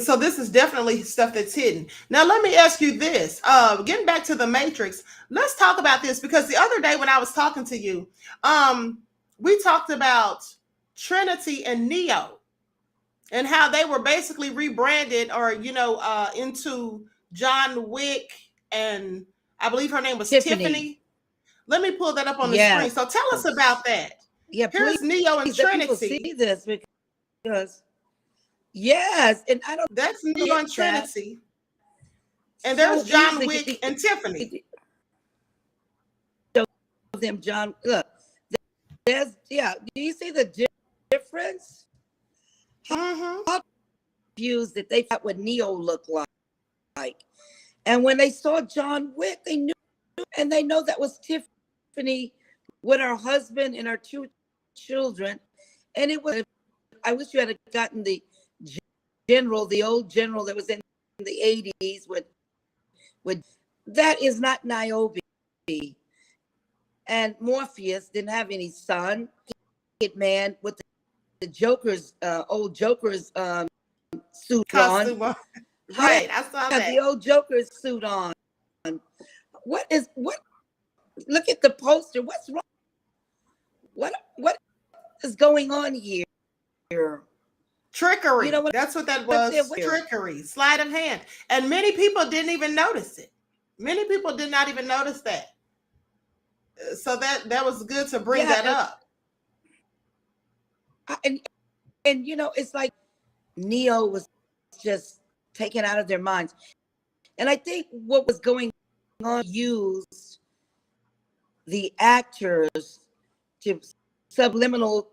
So this is definitely stuff that's hidden. Now, let me ask you this. Getting back to the Matrix, let's talk about this, because the other day when I was talking to you, we talked about Trinity and Neo and how they were basically rebranded or, into John Wick, and I believe her name was Tiffany. Let me pull that up on the screen. So tell us about that. Yeah, here's Neo and Trinity. See this because yes, and I don't. That's Neo and Trinity, and there's John Wick and Tiffany. Show them, John. Look, there's Do you see the difference? How confused that they thought what Neo looked like. And when they saw John Wick, they knew, and they know that was Tiffany with her husband and her 2 children. And it was, I wish you had gotten the general, the old general that was in the 80s with that is not Niobe. And Morpheus didn't have any son. Man with the Joker's old Joker's suit Costume on. on. Right, I saw that. The old Joker's suit on. What? Look at the poster. What's wrong? What is going on here? Trickery. You know what? That's what that was. Trickery. Sleight of hand. And many people didn't even notice it. Many people did not even notice that. So that was good to bring that up. And you know, it's like Neo was just taken out of their minds. And I think what was going on used the actors to subliminally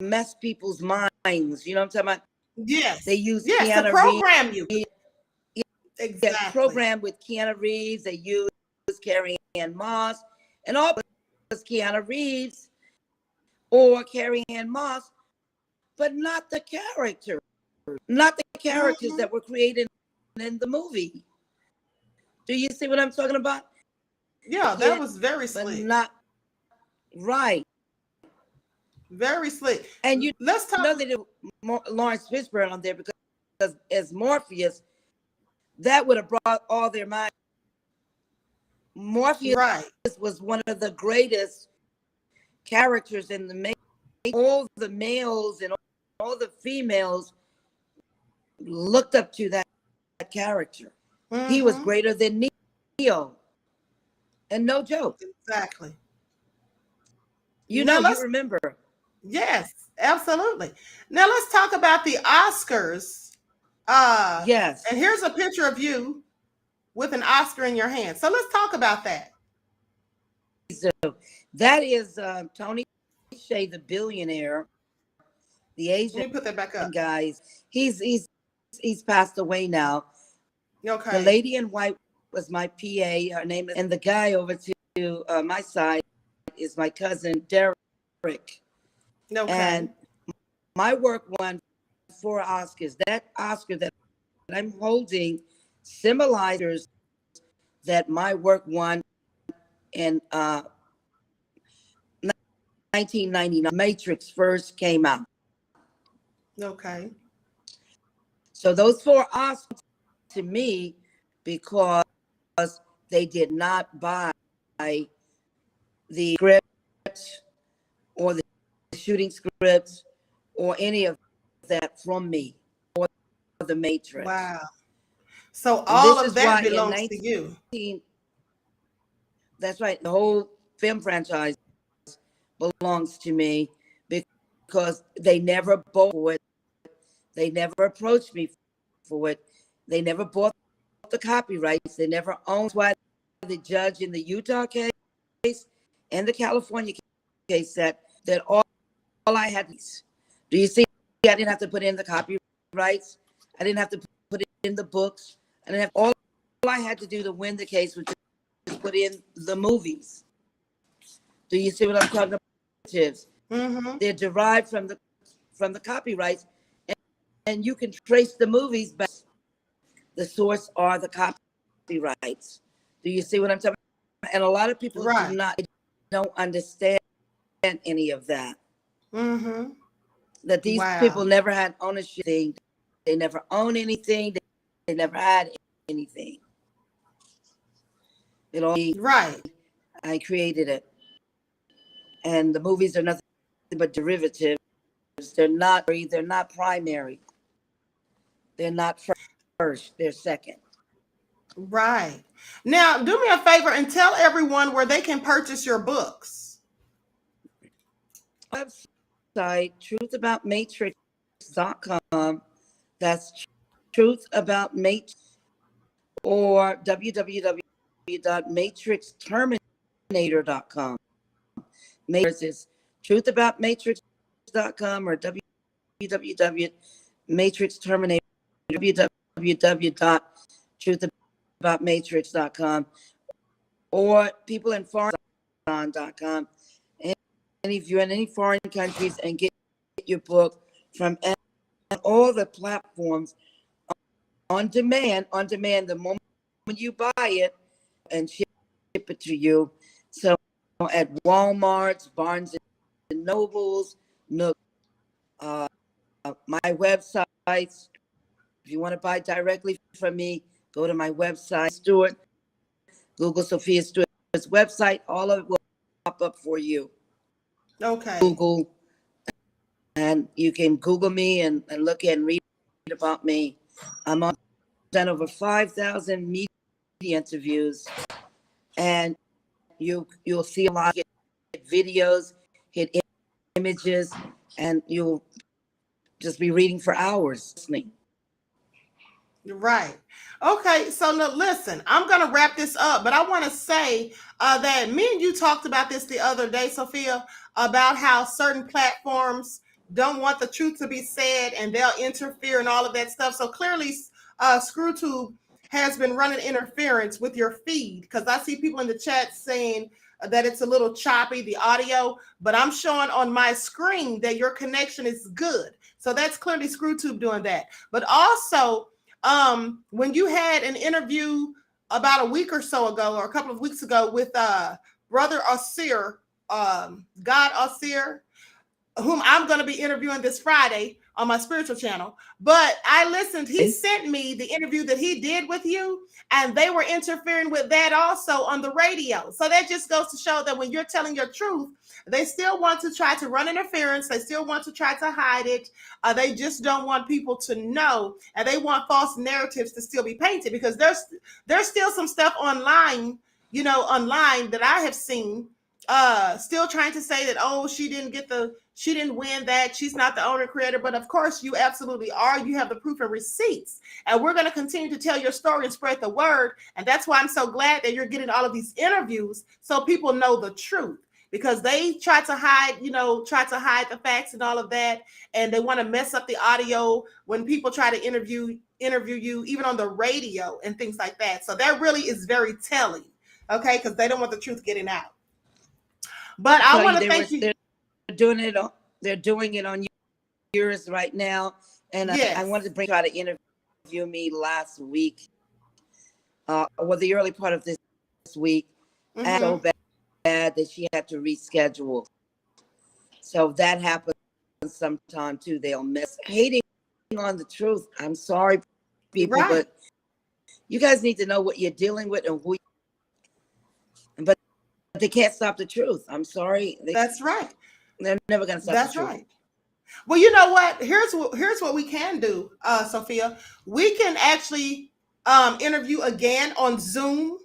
mess people's minds. You know what I'm talking about? Yes. They use Keanu to program Reeves. You. Exactly. They programmed with Keanu Reeves. They used Carrie Ann Moss. And all was Keanu Reeves or Carrie Ann Moss, but not the characters. Not the characters that were created in the movie. Do you see what I'm talking about? Yeah, that was very slick. Not right. Very slick. And you let's talk. Know that Lawrence Fishburne on there because as Morpheus, that would have brought all their mind. Morpheus was one of the greatest characters in the all the males and all the females looked up to that character. He was greater than Neo. And no joke. Exactly. You remember. Yes, absolutely. Now let's talk about the Oscars. Yes. And here's a picture of you with an Oscar in your hand. So let's talk about that. So that is Tony Hsieh, the billionaire, the Asian. Let me put that back up. Guys, he's passed away now. Okay. The lady in white was my PA. Her name is, and the guy over to my side is my cousin Derek. Okay. And my work won 4 Oscars. That Oscar that I'm holding symbolizes that my work won in 1999. Matrix first came out. Okay. So those 4 Oscars to me because they did not buy the script or the shooting scripts or any of that from me or the Matrix. Wow. So all of that belongs to you. That's right. The whole film franchise belongs to me because they never bought for it. They never approached me for it. They never bought the copyrights. They never owned. Why the judge in the Utah case and the California case said that all I had. Do you see? I didn't have to put in the copyrights. I didn't have to put it in the books. I didn't have all I had to do to win the case was just put in the movies. Do you see what I'm talking about? They're derived from the copyrights, and you can trace the movies back. The source are the copyrights. Do you see what I'm talking about? And a lot of people don't understand any of that. That these people never had ownership. They never own anything. They never had anything. It all I created it, and the movies are nothing but derivatives. They're not primary. They're not first. They're second. Right. Now, do me a favor and tell everyone where they can purchase your books. Website truthaboutmatrix.com. That's truthaboutmatrix or www.matrixterminator.com. Matrix is truthaboutmatrix.com or www.matrixterminator.com. www.truthaboutmatrix.com or peopleinforeign.com. And if you're in any foreign countries and get your book from all the platforms on demand, the moment you buy it and ship it to you. So at Walmart's, Barnes and Nobles, Nook, my websites. If you want to buy directly from me, go to my website, Stewart. Google Sophia Stewart's website. All of it will pop up for you. Okay. Google, and you can Google me and look and read about me. I'm on done over 5,000 media interviews, and you'll see a lot of videos, hit images, and you'll just be reading for hours listening. Right. Okay. So now listen, I'm going to wrap this up, but I want to say that me and you talked about this the other day, Sophia, about how certain platforms don't want the truth to be said and they'll interfere and all of that stuff. So clearly, ScrewTube has been running interference with your feed, because I see people in the chat saying that it's a little choppy, the audio, but I'm showing on my screen that your connection is good. So that's clearly ScrewTube doing that. But also, when you had an interview about a week or so ago, or a couple of weeks ago, with Brother Asir, God Asir, whom I'm going to be interviewing this Friday on my spiritual channel. But I listened, he sent me the interview that he did with you, and they were interfering with that also on the radio. So that just goes to show that when you're telling your truth, they still want to try to run interference. They still want to try to hide it. They just don't want people to know, and they want false narratives to still be painted, because there's still some stuff online, that I have seen, still trying to say that, oh, she didn't win that, she's not the owner creator. But of course you absolutely are. You have the proof and receipts, and we're going to continue to tell your story and spread the word. And that's why I'm so glad that you're getting all of these interviews, so people know the truth, because they try to hide the facts and all of that, and they want to mess up the audio when people try to interview you, even on the radio and things like that. So that really is very telling, okay, because they don't want the truth getting out. But I want to thank you. They're doing it on yours right now, and yes. I wanted to try to interview me last week, the early part of this week, and so bad that she had to reschedule. So that happens sometime too. They'll miss hating on the truth. I'm sorry, people, right. But you guys need to know what you're dealing with and who. But they can't stop the truth. I'm sorry. That's right. They're never going to stop the truth. That's right. Well, you know what? Here's what we can do, Sophia. We can actually interview again on Zoom.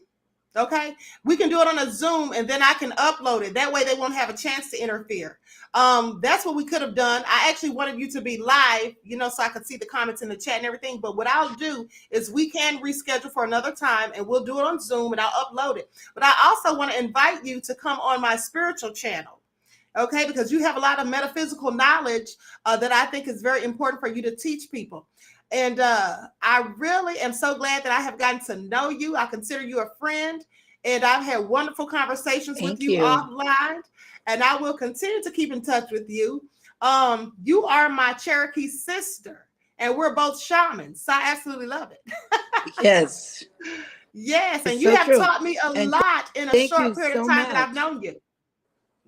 Okay, we can do it on a Zoom, and then I can upload it. That way they won't have a chance to interfere. That's what we could have done. I actually wanted you to be live, so I could see the comments in the chat and everything. But what I'll do is we can reschedule for another time, and we'll do it on Zoom, and I'll upload it. But I also want to invite you to come on my spiritual channel. Okay, because you have a lot of metaphysical knowledge that I think is very important for you to teach people. And I really am so glad that I have gotten to know you. I consider you a friend, and I've had wonderful conversations with you offline, and I will continue to keep in touch with you. You are my Cherokee sister, and we're both shamans, so I absolutely love it. Yes. Yes, and you have taught me a lot in a short period of time that I've known you.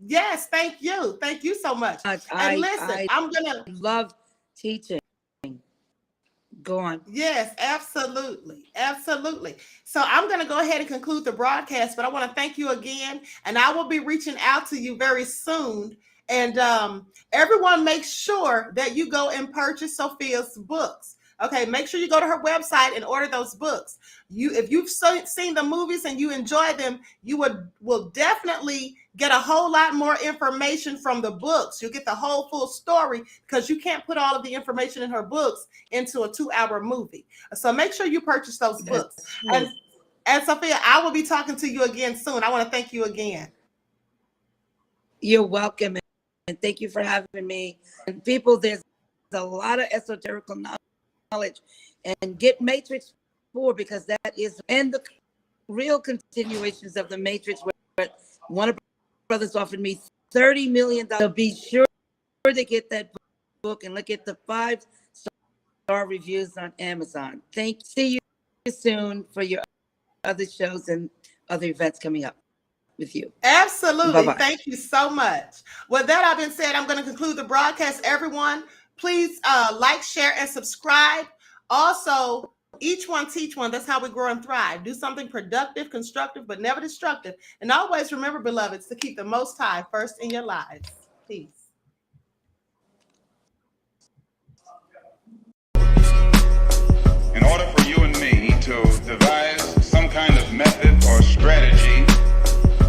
Yes, thank you. Thank you so much. And listen, I'm going to love teaching. Go on. Yes, absolutely. Absolutely. So I'm going to go ahead and conclude the broadcast, but I want to thank you again. And I will be reaching out to you very soon. And everyone, make sure that you go and purchase Sophia's books. Okay, make sure you go to her website and order those books. If you've seen the movies and you enjoy them, you will definitely get a whole lot more information from the books. You'll get the whole full story, because you can't put all of the information in her books into a 2-hour movie. So make sure you purchase those books. And Sophia, I will be talking to you again soon. I want to thank you again. You're welcome, and thank you for having me. And people, there's a lot of esoteric knowledge knowledge and get Matrix 4, because that is, and the real continuations of the Matrix, where Warner Brothers offered me $30 million. So be sure to get that book and look at the 5-star reviews on Amazon. See you soon for your other shows and other events coming up with you. Absolutely. Bye-bye. Thank you so much. With that being said, I'm going to conclude the broadcast. Everyone, please like, share, and subscribe. Also, each one teach one. That's how we grow and thrive. Do something productive, constructive, but never destructive. And always remember, beloveds, to keep the Most High first in your lives. Peace. In order for you and me to devise some kind of method or strategy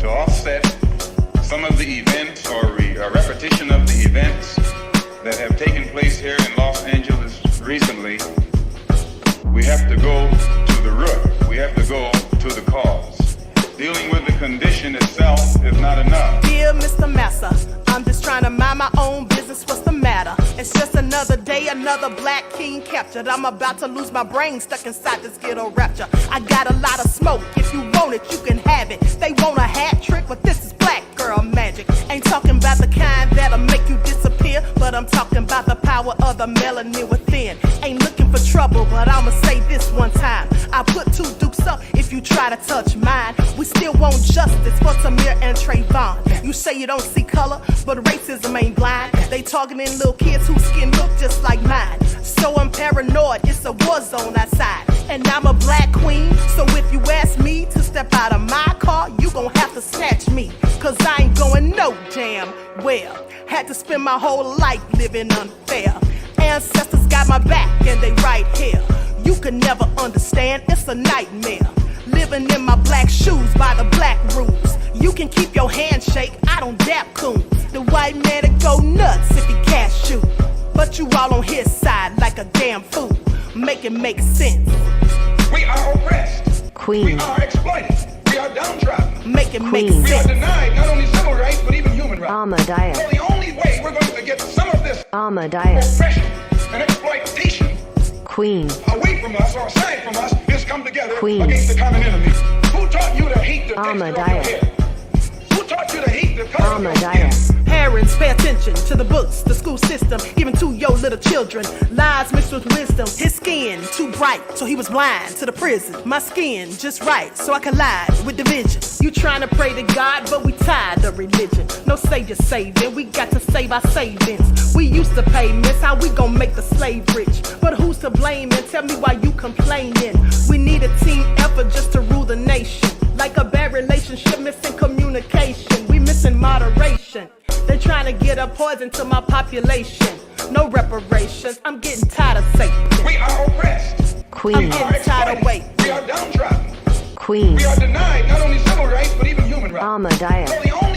to offset some of the events or a repetition of the events that have taken place here in Los Angeles recently, we have to go to the root. We have to go to the cause. Dealing with the condition itself is not enough. Dear Mr. Massa, I'm just trying to mind my own business. What's the matter? It's just another day, another black king captured. I'm about to lose my brain, stuck inside this ghetto rapture. I got a lot of smoke. If you want it, you can have it. They want a hat trick, but this is black girl magic. Ain't talking about the kind that'll make you disappear, but I'm talking about the power of the melanin within. Ain't looking for trouble, but I'ma say this one time. I put 2 dukes up if you try to touch mine. We still want justice for Samir and Trayvon. You say you don't see color, but racism ain't blind. They targeting little kids whose skin look just like mine. So I'm paranoid, it's a war zone outside. And I'm a black queen, so if you ask me to step out of my car, you gon' have to snatch me. Cause I ain't going no damn well. Had to spend my whole life living unfair. Ancestors got my back and they right here. You can never understand, it's a nightmare. Living in my black shoes by the black rules. You can keep your handshake, I don't dap coons. The white man to go nuts if he cash you. But you all on his side like a damn fool. Make it make sense. We are oppressed. Queen. We are exploited. We are downtrodden. Make it make Queen. We are sense. denied not only civil rights, but even human rights. Ahmadiyyah. So the only way we're going to get some of this Ahmadiyyah. oppression and exploitation Queen. away from us or aside from us is come together Queen. against the common enemy. Who taught you to hate the texture of your Ahmadiyyah. hair? Who taught you to hate the color of your Ahmadiyyah. skin? Parents, pay attention to the books, the school system, given to your little children. Lies mixed with wisdom. His skin too bright, so he was blind to the prison. My skin just right, so I collide with division. You trying to pray to God, but we tired of religion. No savior saving, we got to save our savings. We used to pay miss, how we gon' make the slave rich? But who's to blame, and tell me why you complaining? We need a team effort just to rule the nation. Like a bad relationship, missing communication. We missing moderation. They trying to get a poison to my population. No reparations. I'm getting tired of Satan. We are oppressed. Queen. I'm getting tired of waiting. We are downtrodden. Queen. We are denied not only civil rights, but even human rights. Ahmadiyyah. So the only